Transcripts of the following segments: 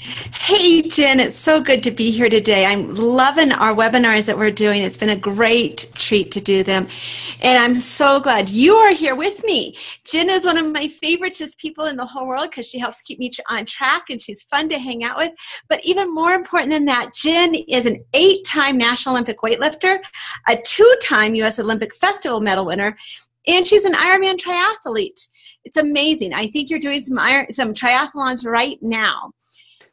Hey, Jen, it's so good to be here today. I'm loving our webinars that we're doing. It's been a great treat to do them. And I'm so glad you are here with me. Jen is one of my favoritist people in the whole world because she helps keep me on track and she's fun to hang out with. But even more important than that, Jen is an 8-time National Olympic weightlifter, a 2-time U.S. Olympic Festival medal winner, and she's an Ironman triathlete. It's amazing. I think you're doing some triathlons right now.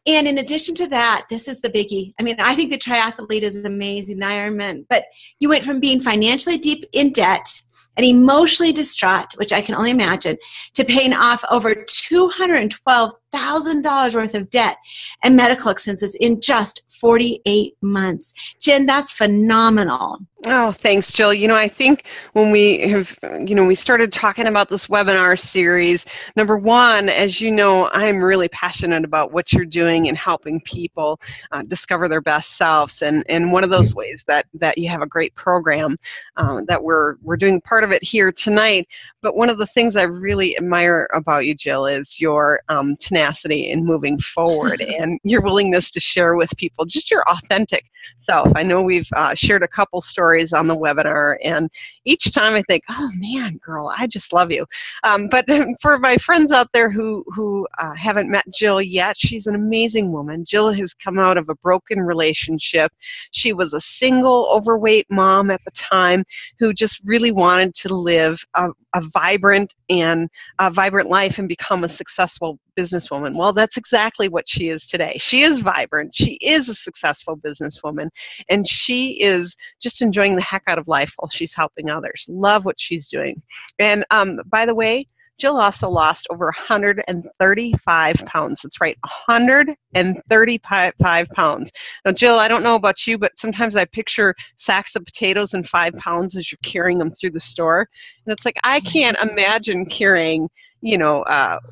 And in addition to that, this is the biggie. I mean, I think the triathlete is amazing, the Ironman, but you went from being financially deep in debt and emotionally distraught, which I can only imagine, to paying off over $212,000 worth of debt and medical expenses in just 48 months. Jen, that's phenomenal. Oh, thanks, Jill. I think when we started talking about this webinar series, number one, as you know, I'm really passionate about what you're doing and helping people discover their best selves. And one of those ways that you have a great program that we're doing part of it here tonight. But one of the things I really admire about you, Jill, is your tenacity in moving forward and your willingness to share with people just your authentic self. I know we've shared a couple stories on the webinar, and each time I think, oh man, girl, I just love you. But for my friends out there who haven't met Jill yet, she's an amazing woman. Jill has come out of a broken relationship. She was a single, overweight mom at the time who just really wanted to live a vibrant life and become a successful businesswoman. Well, that's exactly what she is today. She is vibrant. She is a successful businesswoman, and she is just enjoying the heck out of life while she's helping others. Love what she's doing. And by the way, Jill also lost over 135 pounds. That's right, 135 pounds. Now, Jill, I don't know about you, but sometimes I picture sacks of potatoes and 5 pounds as you're carrying them through the store. And it's like, I can't imagine carrying,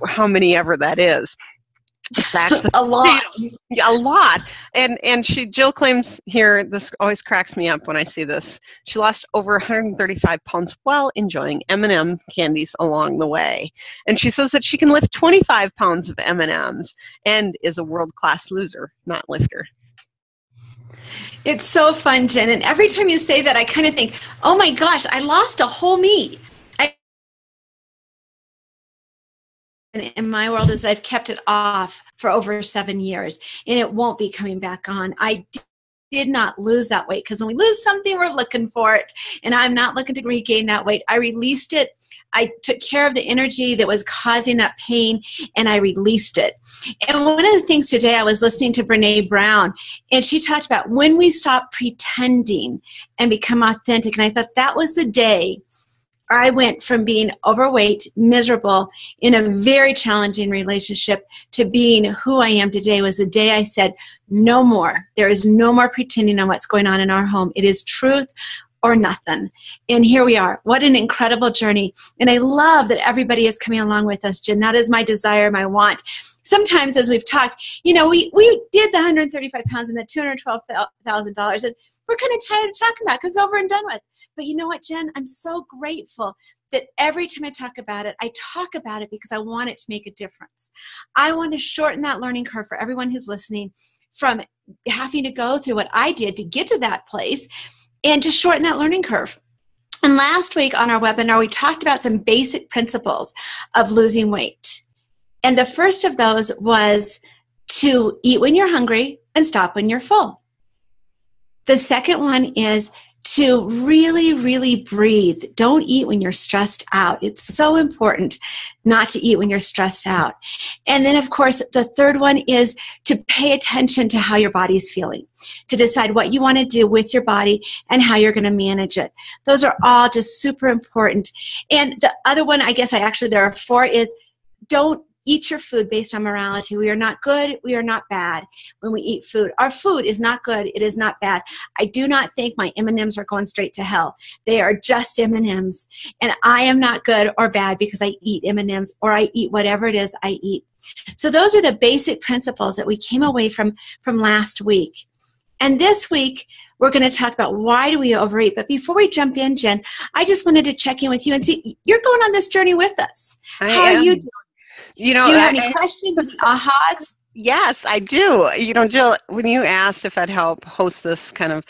how many ever that is. Sacks of A lot. potatoes. Yeah, a lot. And Jill claims here, this always cracks me up when I see this, she lost over 135 pounds while enjoying M&M candies along the way. And she says that she can lift 25 pounds of M&Ms and is a world-class loser, not lifter. It's so fun, Jen. And every time you say that, I kind of think, oh my gosh, I lost a whole me. In my world is I've kept it off for over 7 years, and it won't be coming back on. I did not lose that weight because when we lose something, we're looking for it, and I'm not looking to regain that weight. I released it. I took care of the energy that was causing that pain, and I released it. And one of the things today, I was listening to Brene Brown, and she talked about when we stop pretending and become authentic, and I thought that was the day I went from being overweight, miserable, in a very challenging relationship to being who I am today. Was the day I said, no more. There is no more pretending on what's going on in our home. It is truth or nothing. And here we are. What an incredible journey. And I love that everybody is coming along with us, Jen. That is my desire, my want. Sometimes, as we've talked, we did the 135 pounds and the $212,000, and we're kind of tired of talking about it because it's over and done with. But you know what, Jen? I'm so grateful that every time I talk about it because I want it to make a difference. I want to shorten that learning curve for everyone who's listening from having to go through what I did to get to that place and to shorten that learning curve. And last week on our webinar, we talked about some basic principles of losing weight. And the first of those was to eat when you're hungry and stop when you're full. The second one is to really, really breathe. Don't eat when you're stressed out. It's so important not to eat when you're stressed out. And then, of course, the third one is to pay attention to how your body's feeling, to decide what you want to do with your body and how you're going to manage it. Those are all just super important. And the other one, there are 4, is don't eat your food based on morality. We are not good. We are not bad when we eat food. Our food is not good. It is not bad. I do not think my M&Ms are going straight to hell. They are just M&Ms. And I am not good or bad because I eat M&Ms or I eat whatever it is I eat. So those are the basic principles that we came away from last week. And this week, we're going to talk about why do we overeat. But before we jump in, Jen, I just wanted to check in with you and see, you're going on this journey with us. How are you doing? Do you have any questions, any ahas? Yes, I do. Jill, when you asked if I'd help host this kind of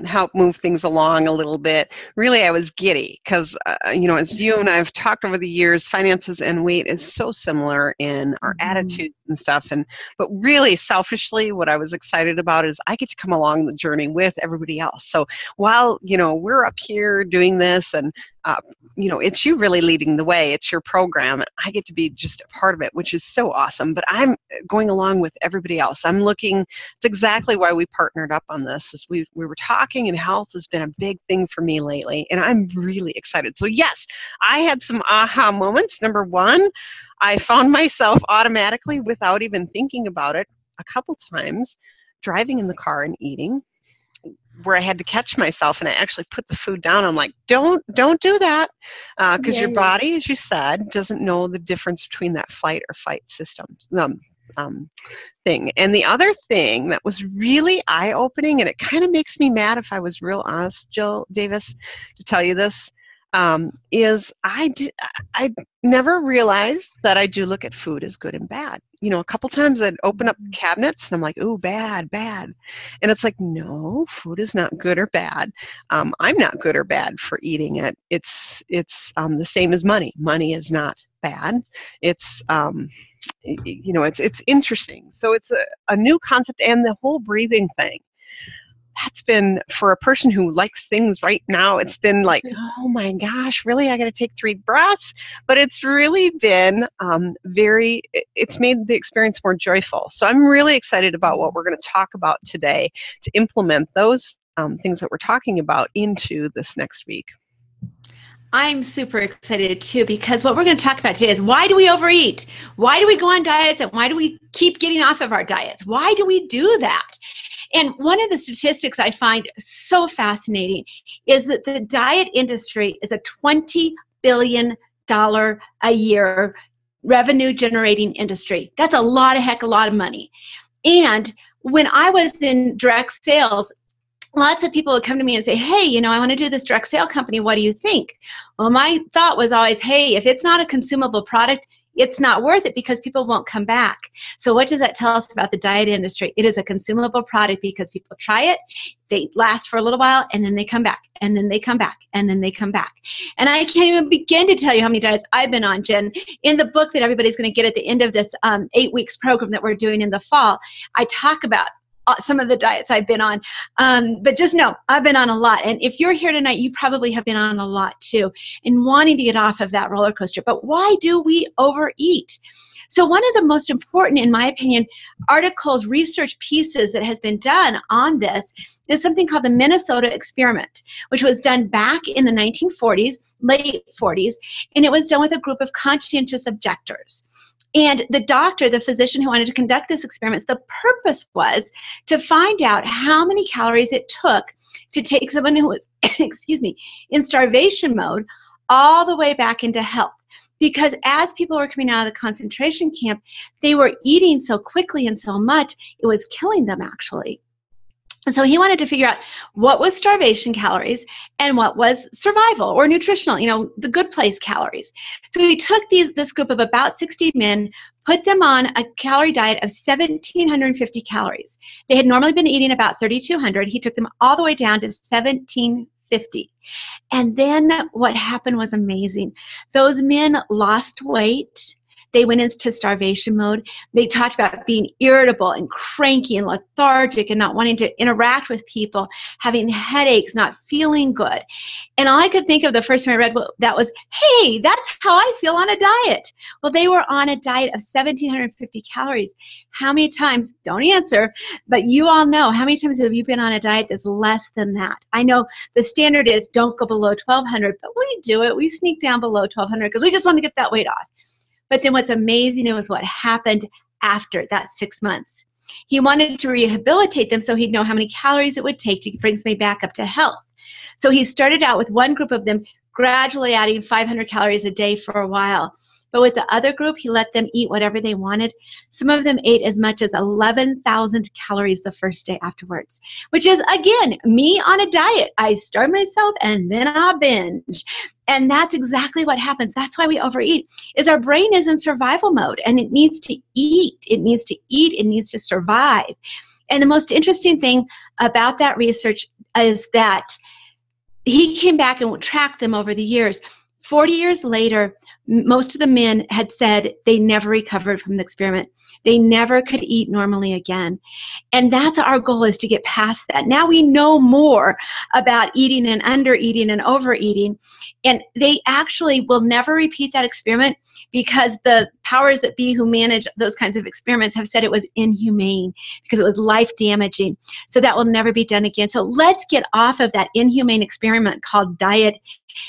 help move things along a little bit, really I was giddy because, as you and I have talked over the years, finances and weight is so similar in our Mhm. attitudes and stuff. But really, selfishly, what I was excited about is I get to come along the journey with everybody else. So while, we're up here doing this and uh, it's you really leading the way. It's your program. I get to be just a part of it, which is so awesome. But I'm going along with everybody else. I'm looking, it's exactly why we partnered up on this, is we were talking, and health has been a big thing for me lately, and I'm really excited. So yes, I had some aha moments. Number one, I found myself automatically, without even thinking about it, a couple times driving in the car and eating, where I had to catch myself, and I actually put the food down. I'm like, don't do that, because your Yay. body, as you said, doesn't know the difference between that flight or fight systems thing. And the other thing that was really eye-opening, and it kind of makes me mad if I was real honest, Jill Davis, to tell you this, is I never realized that I do look at food as good and bad. A couple times I'd open up cabinets and I'm like, ooh, bad, bad. And it's like, no, food is not good or bad. I'm not good or bad for eating it. It's the same as money. Money is not bad. It's it's interesting. So it's a new concept, and the whole breathing thing. That's been, for a person who likes things right now, it's been like, oh my gosh, really? I got to take 3 breaths? But it's really been it's made the experience more joyful. So I'm really excited about what we're going to talk about today to implement those things that we're talking about into this next week. I'm super excited too, because what we're going to talk about today is, why do we overeat? Why do we go on diets, and why do we keep getting off of our diets? Why do we do that? And one of the statistics I find so fascinating is that the diet industry is a $20 billion a year revenue generating industry. That's a lot of money. And when I was in direct sales, lots of people would come to me and say, hey, I want to do this direct sale company. What do you think? Well, my thought was always, hey, if it's not a consumable product, it's not worth it, because people won't come back. So what does that tell us about the diet industry? It is a consumable product because people try it, they last for a little while, and then they come back, and then they come back, and then they come back. And I can't even begin to tell you how many diets I've been on, Jen. In the book that everybody's going to get at the end of this 8 weeks program that we're doing in the fall, I talk about some of the diets I've been on. But just know, I've been on a lot. And if you're here tonight, you probably have been on a lot too, and wanting to get off of that roller coaster. But why do we overeat? So one of the most important, in my opinion, articles, research pieces that has been done on this is something called the Minnesota experiment, which was done back in the 1940s, late 40s, and it was done with a group of conscientious objectors. And the doctor, the physician who wanted to conduct this experiment, the purpose was to find out how many calories it took to take someone who was, excuse me, in starvation mode all the way back into health. Because as people were coming out of the concentration camp, they were eating so quickly and so much, it was killing them actually. So he wanted to figure out what was starvation calories and what was survival or nutritional, the good place calories. So he took this group of about 60 men, put them on a calorie diet of 1,750 calories. They had normally been eating about 3,200. He took them all the way down to 1,750. And then what happened was amazing. Those men lost weight. They went into starvation mode. They talked about being irritable and cranky and lethargic and not wanting to interact with people, having headaches, not feeling good. And all I could think of the first time I read that was, hey, that's how I feel on a diet. Well, they were on a diet of 1,750 calories. How many times, don't answer, but you all know, how many times have you been on a diet that's less than that? I know the standard is don't go below 1,200, but we do it. We sneak down below 1,200 because we just want to get that weight off. But then what's amazing was what happened after that 6 months. He wanted to rehabilitate them so he'd know how many calories it would take to bring somebody back up to health. So he started out with one group of them, gradually adding 500 calories a day for a while. But with the other group, he let them eat whatever they wanted. Some of them ate as much as 11,000 calories the first day afterwards, which is, again, me on a diet. I starve myself and then I binge. And that's exactly what happens. That's why we overeat, is our brain is in survival mode and it needs to eat. It needs to eat. It needs to survive. And the most interesting thing about that research is that he came back and tracked them over the years. 40 years later, most of the men had said they never recovered from the experiment. They never could eat normally again. And that's our goal, is to get past that. Now we know more about eating and undereating and overeating. And they actually will never repeat that experiment because the powers that be who manage those kinds of experiments have said it was inhumane because it was life damaging. So that will never be done again. So let's get off of that inhumane experiment called diet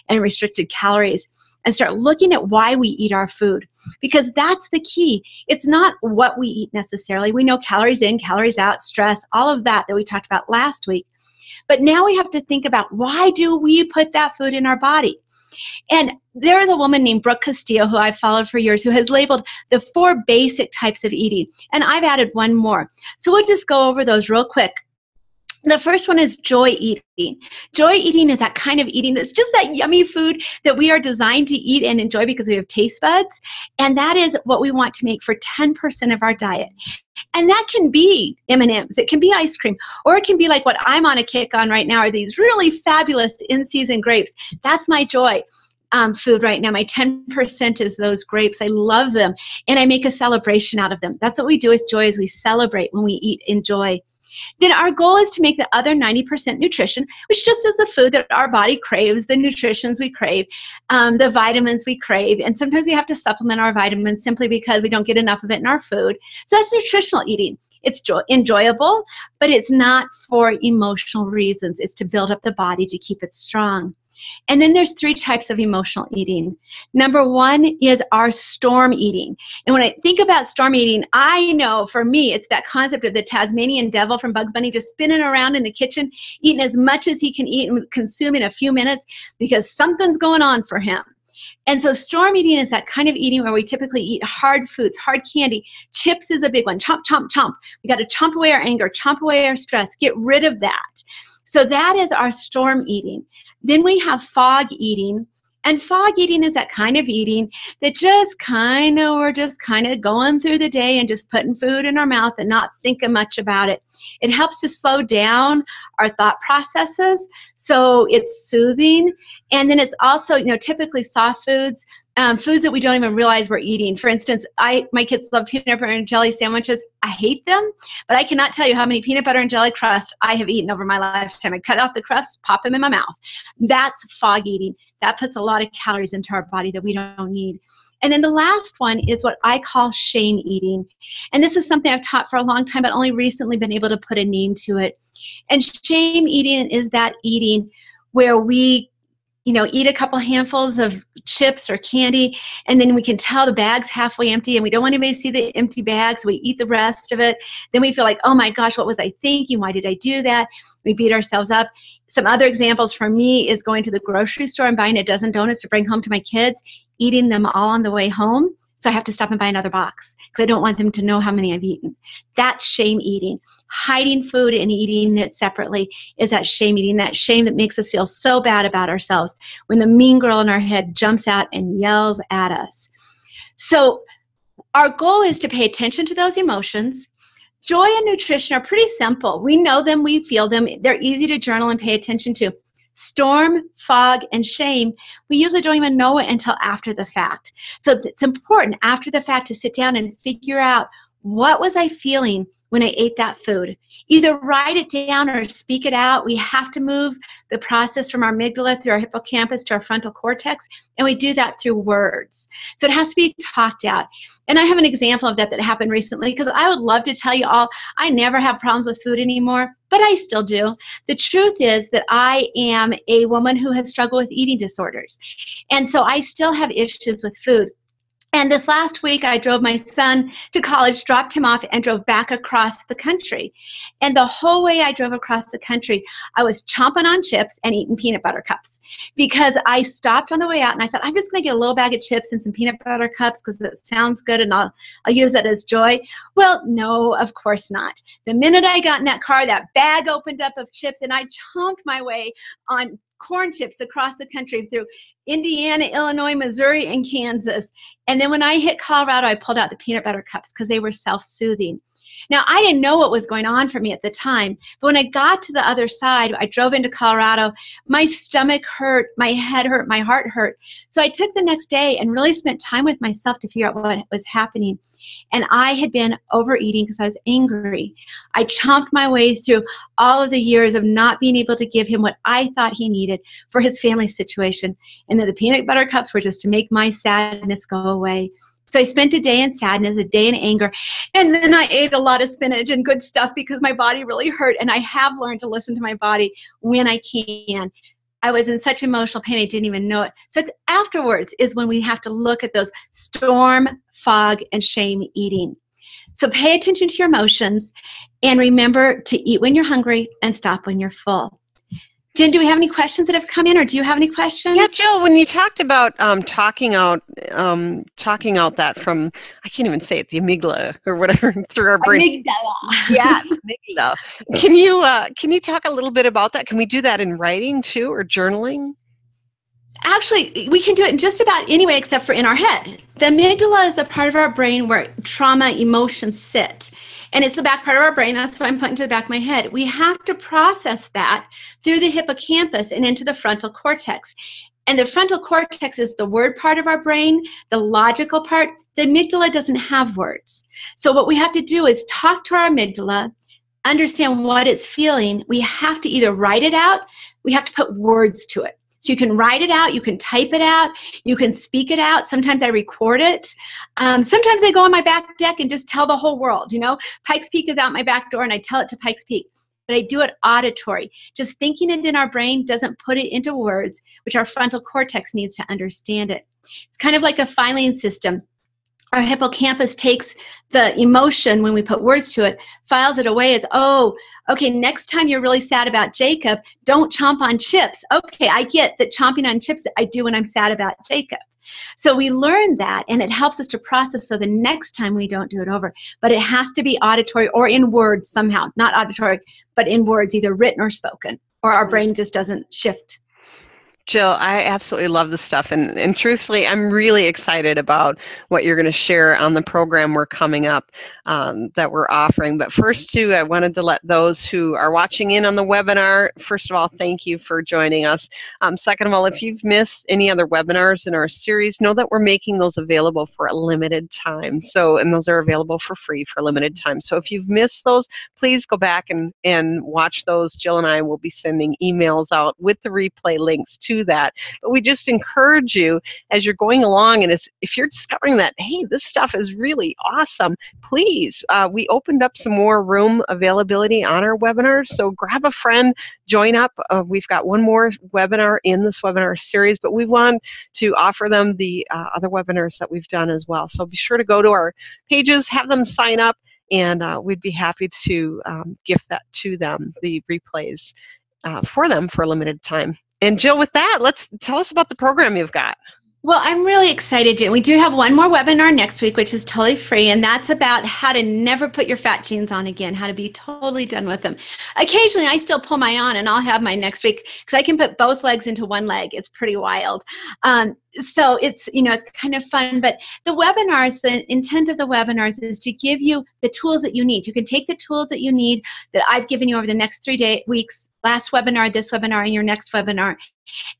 and restricted calories and start looking at why we eat our food, because that's the key. It's not what we eat necessarily. We know calories in, calories out, stress, all of that we talked about last week. But now we have to think about, why do we put that food in our body? And there is a woman named Brooke Castillo who I've followed for years who has labeled the 4 basic types of eating. And I've added one more. So we'll just go over those real quick. The first one is joy eating. Joy eating is that kind of eating that's just that yummy food that we are designed to eat and enjoy because we have taste buds. And that is what we want to make for 10% of our diet. And that can be M&Ms, it can be ice cream, or it can be like what I'm on a kick on right now, are these really fabulous in-season grapes. That's my joy food right now. My 10% is those grapes. I love them. And I make a celebration out of them. That's what we do with joy, is we celebrate when we eat in joy. Then our goal is to make the other 90% nutrition, which just is the food that our body craves, the nutritions we crave, the vitamins we crave. And sometimes we have to supplement our vitamins simply because we don't get enough of it in our food. So that's nutritional eating. It's enjoyable, but it's not for emotional reasons. It's to build up the body, to keep it strong. And then there's 3 types of emotional eating. Number 1 is our storm eating. And when I think about storm eating, I know for me, it's that concept of the Tasmanian devil from Bugs Bunny just spinning around in the kitchen, eating as much as he can eat and consume in a few minutes because something's going on for him. And so storm eating is that kind of eating where we typically eat hard foods, hard candy. Chips is a big one. Chomp, chomp, chomp. We got to chomp away our anger, chomp away our stress, get rid of that. So that is our storm eating. Then we have fog eating. And fog eating is that kind of eating that we're just kind of going through the day and just putting food in our mouth and not thinking much about it. It helps to slow down our thought processes, so it's soothing. And then it's also, typically soft foods, foods that we don't even realize we're eating. For instance, my kids love peanut butter and jelly sandwiches. I hate them, but I cannot tell you how many peanut butter and jelly crusts I have eaten over my lifetime. I cut off the crust, pop them in my mouth. That's fog eating. That puts a lot of calories into our body that we don't need. And then the last one is what I call shame eating. And this is something I've taught for a long time, but only recently been able to put a name to it. And shame eating is that eating where we eat a couple handfuls of chips or candy, and then we can tell the bag's halfway empty, and we don't want anybody to see the empty bag, so we eat the rest of it. Then we feel like, oh my gosh, what was I thinking? Why did I do that? We beat ourselves up. Some other examples for me is going to the grocery store and buying a dozen donuts to bring home to my kids, eating them all on the way home. So I have to stop and buy another box because I don't want them to know how many I've eaten. That's shame eating. Hiding food and eating it separately is that shame eating, that shame that makes us feel so bad about ourselves when the mean girl in our head jumps out and yells at us. So our goal is to pay attention to those emotions. Joy and nutrition are pretty simple. We know them, we feel them. They're easy to journal and pay attention to. Storm, fog, and shame, we usually don't even know it until after the fact. So it's important after the fact to sit down and figure out, what was I feeling when I ate that food? Either write it down or speak it out. We have to move the process from our amygdala through our hippocampus to our frontal cortex, and we do that through words. So it has to be talked out. And I have an example of that happened recently, because I would love to tell you all I never have problems with food anymore, but I still do. The truth is that I am a woman who has struggled with eating disorders. And so I still have issues with food. And this last week, I drove my son to college, dropped him off, and drove back across the country. And the whole way I drove across the country, I was chomping on chips and eating peanut butter cups because I stopped on the way out and I thought, I'm just going to get a little bag of chips and some peanut butter cups because it sounds good and I'll use it as joy. Well, no, of course not. The minute I got in that car, that bag opened up of chips and I chomped my way on corn chips across the country through Indiana, Illinois, Missouri, and Kansas. And then when I hit Colorado, I pulled out the peanut butter cups because they were self-soothing. Now, I didn't know what was going on for me at the time, but when I got to the other side, I drove into Colorado, my stomach hurt, my head hurt, my heart hurt. So I took the next day and really spent time with myself to figure out what was happening. And I had been overeating because I was angry. I chomped my way through all of the years of not being able to give him what I thought he needed for his family situation. And then the peanut butter cups were just to make my sadness go away. So I spent a day in sadness, a day in anger, and then I ate a lot of spinach and good stuff because my body really hurt, and I have learned to listen to my body when I can. I was in such emotional pain, I didn't even know it. So afterwards is when we have to look at those storm, fog, and shame eating. So pay attention to your emotions, and remember to eat when you're hungry and stop when you're full. Jen, do we have any questions that have come in, or do you have any questions? Yeah, Jill, when you talked about talking out that from, I can't even say it, the amygdala or whatever through our brain. Amygdala. Yeah, amygdala. Can you talk a little bit about that? Can we do that in writing too, or journaling? Actually, we can do it in just about any way except for in our head. The amygdala is a part of our brain where trauma emotions sit. And it's the back part of our brain. That's why I'm pointing to the back of my head. We have to process that through the hippocampus and into the frontal cortex. And the frontal cortex is the word part of our brain, the logical part. The amygdala doesn't have words. So what we have to do is talk to our amygdala, understand what it's feeling. We have to either write it out, we have to put words to it. So you can write it out, you can type it out, you can speak it out. Sometimes I record it. Sometimes I go on my back deck and just tell the whole world, Pikes Peak is out my back door and I tell it to Pikes Peak. But I do it auditory. Just thinking it in our brain doesn't put it into words, which our frontal cortex needs to understand it. It's kind of like a filing system. Our hippocampus takes the emotion when we put words to it, files it away as, oh, okay, next time you're really sad about Jacob, don't chomp on chips. Okay, I get that chomping on chips I do when I'm sad about Jacob. So we learn that, and it helps us to process so the next time we don't do it over. But it has to be auditory or in words somehow, not auditory, but in words, either written or spoken, or our brain just doesn't shift. Jill, I absolutely love this stuff, and truthfully, I'm really excited about what you're going to share on the program we're coming up that we're offering. But first, too, I wanted to let those who are watching in on the webinar, first of all, thank you for joining us. Second of all, if you've missed any other webinars in our series, know that we're making those available for a limited time. And those are available for free for a limited time. So if you've missed those, please go back and watch those. Jill and I will be sending emails out with the replay links to that. But we just encourage you as you're going along, and if you're discovering that, hey, this stuff is really awesome, please, we opened up some more room availability on our webinars, so grab a friend, join up. We've got one more webinar in this webinar series, but we want to offer them the other webinars that we've done as well. So be sure to go to our pages, have them sign up, and we'd be happy to gift that to them, the replays for them for a limited time. And Jill, with that, tell us about the program you've got. Well, I'm really excited. We do have one more webinar next week, which is totally free, and that's about how to never put your fat jeans on again, how to be totally done with them. Occasionally, I still pull my on, and I'll have mine next week because I can put both legs into one leg. It's pretty wild. So it's kind of fun. But the webinars, the intent of the webinars is to give you the tools that you need. You can take the tools that you need that I've given you over the next 3 weeks, last webinar, this webinar, and your next webinar,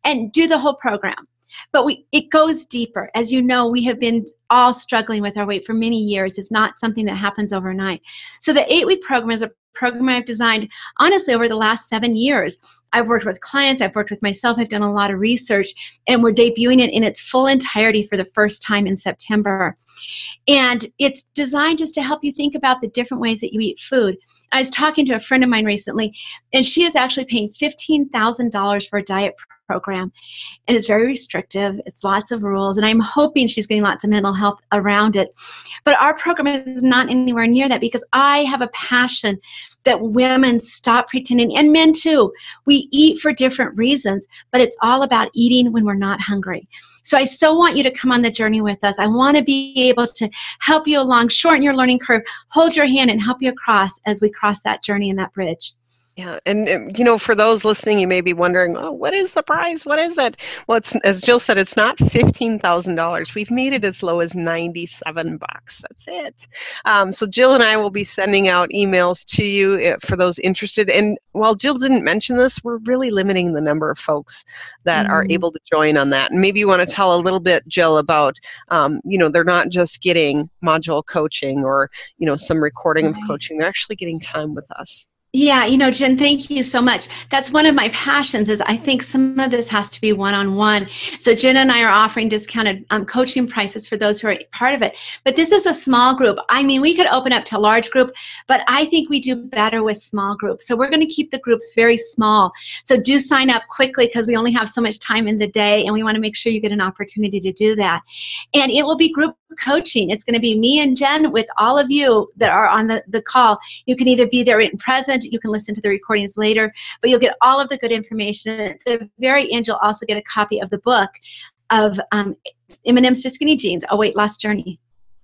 and do the whole program. But it goes deeper. As you know, we have been all struggling with our weight for many years. It's not something that happens overnight. So the 8-week program is a program I've designed, honestly, over the last 7 years. I've worked with clients, I've worked with myself, I've done a lot of research, and we're debuting it in its full entirety for the first time in September. And it's designed just to help you think about the different ways that you eat food. I was talking to a friend of mine recently, and she is actually paying $15,000 for a diet program. And it's very restrictive. It's lots of rules. And I'm hoping she's getting lots of mental health around it. But our program is not anywhere near that, because I have a passion that women stop pretending, and men too. We eat for different reasons, but it's all about eating when we're not hungry. So I so want you to come on the journey with us. I want to be able to help you along, shorten your learning curve, hold your hand, and help you across as we cross that journey and that bridge. Yeah, and for those listening, you may be wondering, oh, what is the price? What is it? Well, it's, as Jill said, it's not $15,000. We've made it as low as $97. That's it. So Jill and I will be sending out emails to you for those interested. And while Jill didn't mention this, we're really limiting the number of folks that are able to join on that. And maybe you want to tell a little bit, Jill, about, they're not just getting module coaching or, some recording of coaching. They're actually getting time with us. Yeah, Jen, thank you so much. That's one of my passions, is I think some of this has to be one-on-one. So Jen and I are offering discounted coaching prices for those who are part of it. But this is a small group. I mean, we could open up to a large group, but I think we do better with small groups. So we're going to keep the groups very small. So do sign up quickly, because we only have so much time in the day, and we want to make sure you get an opportunity to do that. And it will be group coaching. It's going to be me and Jen with all of you that are on the call. You can either be there in present, you can listen to the recordings later, but you'll get all of the good information. At the very end, you'll also get a copy of the book of M&M's to Skinny Jeans, A Weight Loss Journey.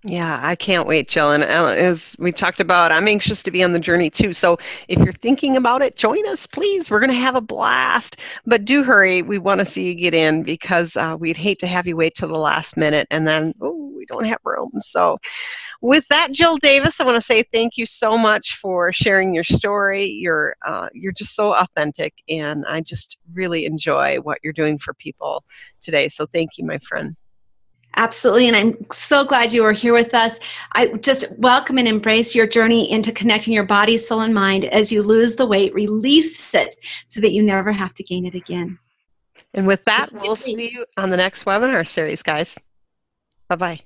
Yeah, I can't wait, Jill. And as we talked about, I'm anxious to be on the journey too. So if you're thinking about it, join us, please. We're going to have a blast. But do hurry. We want to see you get in, because we'd hate to have you wait till the last minute and then, we don't have room. So with that, Jill Davis, I want to say thank you so much for sharing your story. You're just so authentic, and I just really enjoy what you're doing for people today. So thank you, my friend. Absolutely, and I'm so glad you are here with us. I just welcome and embrace your journey into connecting your body, soul, and mind. As you lose the weight, release it so that you never have to gain it again. And with that, we'll see you on the next webinar series, guys. Bye-bye.